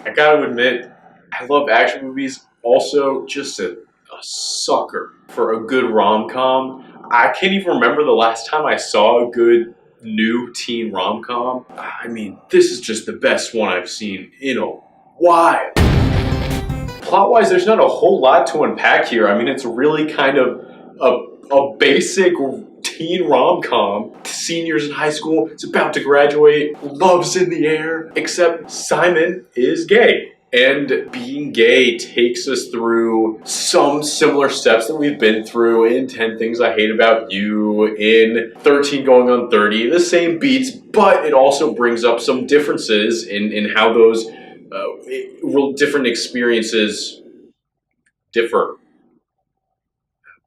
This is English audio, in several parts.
I gotta admit, I love action movies. Also, just a sucker for a good rom-com. I can't even remember the last time I saw a good new teen rom-com. I mean, this is just the best one I've seen in a while. Plot-wise, there's not a whole lot to unpack here. I mean, it's really kind of a basic teen rom-com. Seniors in high school, it's about to graduate, love's in the air, except Simon is gay. And being gay takes us through some similar steps that we've been through in 10 Things I Hate About You, in 13 Going on 30, the same beats, but it also brings up some differences in how those different experiences differ.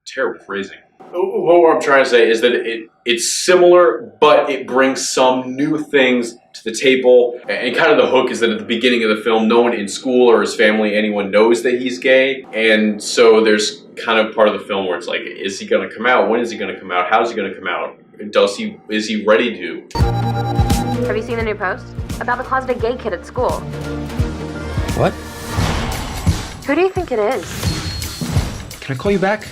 Terrible phrasing. What I'm trying to say is that it's similar, but it brings some new things to the table. And kind of the hook is that at the beginning of the film, no one in school or his family, anyone knows that he's gay. And so there's kind of part of the film where it's like, is he going to come out? When is he going to come out? How's he going to come out? Is he ready to? Have you seen the new post? About the closeted gay kid at school. What? Who do you think it is? Can I call you back?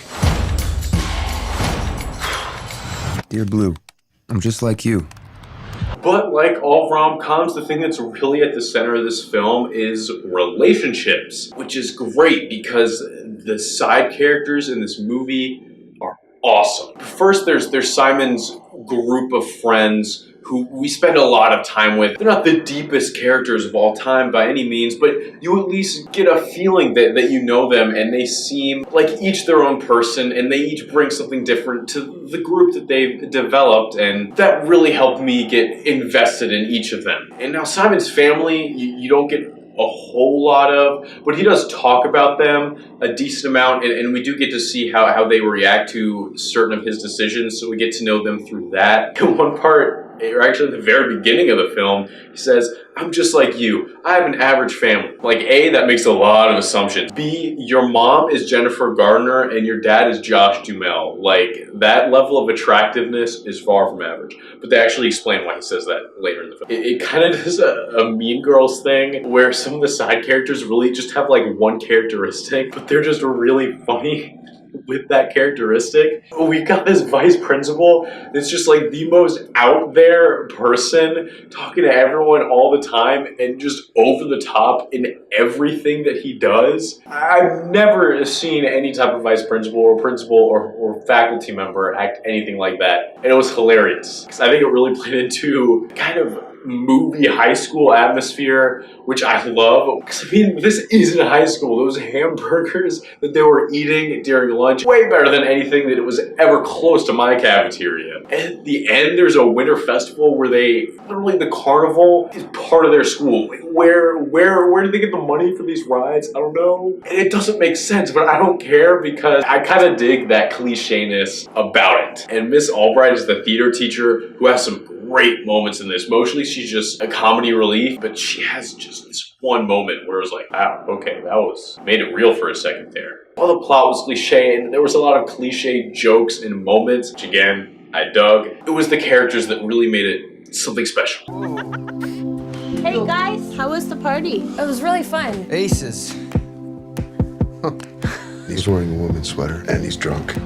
Dear Blue, I'm just like you. But like all rom-coms, the thing that's really at the center of this film is relationships, which is great because the side characters in this movie are awesome. First, there's Simon's group of friends who we spend a lot of time with. They're not the deepest characters of all time by any means, but you at least get a feeling that you know them, and they seem like each their own person, and they each bring something different to the group that they've developed, and that really helped me get invested in each of them. And now Simon's family, you don't get a whole lot of, but he does talk about them a decent amount, and we do get to see how they react to certain of his decisions, so we get to know them through that. In one part, or actually at the very beginning of the film, he says, I'm just like you. I have an average family. Like, A, that makes a lot of assumptions. B, your mom is Jennifer Gardner and your dad is Josh Duhamel. Like, that level of attractiveness is far from average. But they actually explain why he says that later in the film. It kind of does a Mean Girls thing where some of the side characters really just have like one characteristic, but they're just really funny with that characteristic. We've got this vice principal that's just like the most out there person, talking to everyone all the time and just over the top in everything that he does. I've never seen any type of vice principal or faculty member act anything like that, and it was hilarious because I think it really played into kind of movie high school atmosphere, which I love. Because I mean, this isn't high school. Those hamburgers that they were eating during lunch, way better than anything that was ever close to my cafeteria. And at the end, there's a winter festival where literally the carnival is part of their school. Like, where do they get the money for these rides? I don't know. And it doesn't make sense, but I don't care because I kind of dig that cliche-ness about it. And Miss Albright is the theater teacher who has some great moments in this. Mostly she's just a comedy relief, but she has just this one moment where it was like, wow, okay, that made it real for a second there. While the plot was cliche and there was a lot of cliche jokes and moments, which again, I dug, it was the characters that really made it something special. Hey guys, how was the party? It was really fun. Aces. He's wearing a woman's sweater and he's drunk.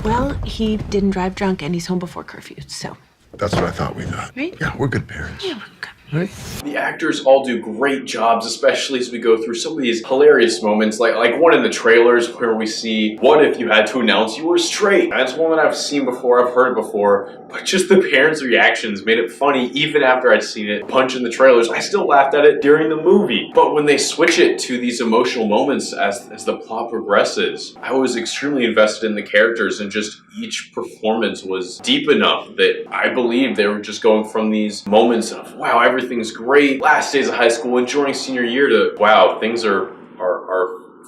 Well, he didn't drive drunk and he's home before curfew, so. That's what I thought we thought. Right? Yeah, we're good parents. Yeah, we're good. Right? The actors all do great jobs, especially as we go through some of these hilarious moments, like one in the trailers where we see, what if you had to announce you were straight? That's one that I've seen before, I've heard before, but just the parents' reactions made it funny even after I'd seen it a bunch in the trailers. I still laughed at it during the movie. But when they switch it to these emotional moments as the plot progresses, I was extremely invested in the characters, and just each performance was deep enough that I believe they were just going from these moments of, wow, everything's great, last days of high school, enjoying senior year, to, wow, things are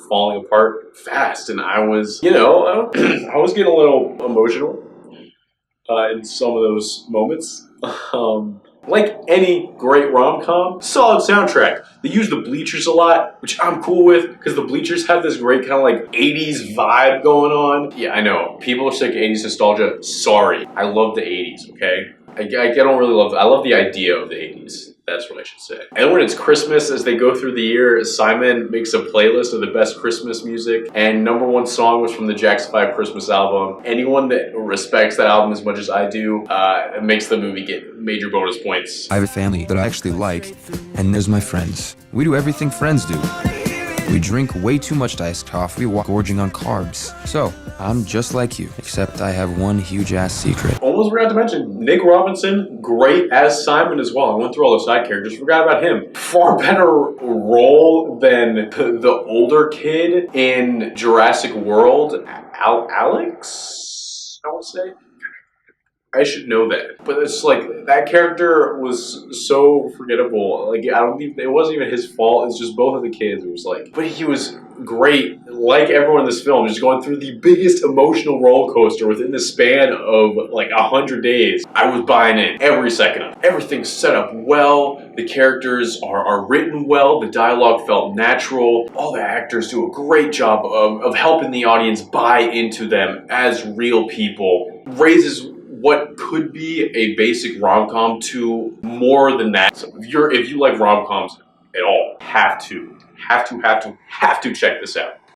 falling apart fast. And I was, I was getting a little emotional in some of those moments. Like any great rom-com, solid soundtrack. They use the bleachers a lot, which I'm cool with, because the bleachers have this great kind of like 80s vibe going on. Yeah, I know, people are sick of 80s nostalgia. Sorry, I love the 80s, okay? I don't really love it. I love the idea of the 80s. That's what I should say. And when it's Christmas, as they go through the year, Simon makes a playlist of the best Christmas music, and #1 song was from the Jackson 5 Christmas album. Anyone that respects that album as much as I do, it makes the movie get major bonus points. I have a family that I actually like, and there's my friends. We do everything friends do. We drink way too much iced coffee while gorging on carbs. So, I'm just like you, except I have one huge-ass secret. Almost forgot to mention, Nick Robinson, great as Simon as well. I went through all the side characters, forgot about him. Far better role than the older kid in Jurassic World, Alex, I would say. I should know that. But it's like, that character was so forgettable. Like, I don't think, it wasn't even his fault. It's just both of the kids. It was like, but he was great, like everyone in this film, just going through the biggest emotional roller coaster within the span of like 100 days. I was buying it every second of it. Everything's set up well. The characters are written well. The dialogue felt natural. All the actors do a great job of helping the audience buy into them as real people. Raises what could be a basic rom-com to more than that. So if you like rom-coms at all, have to check this out.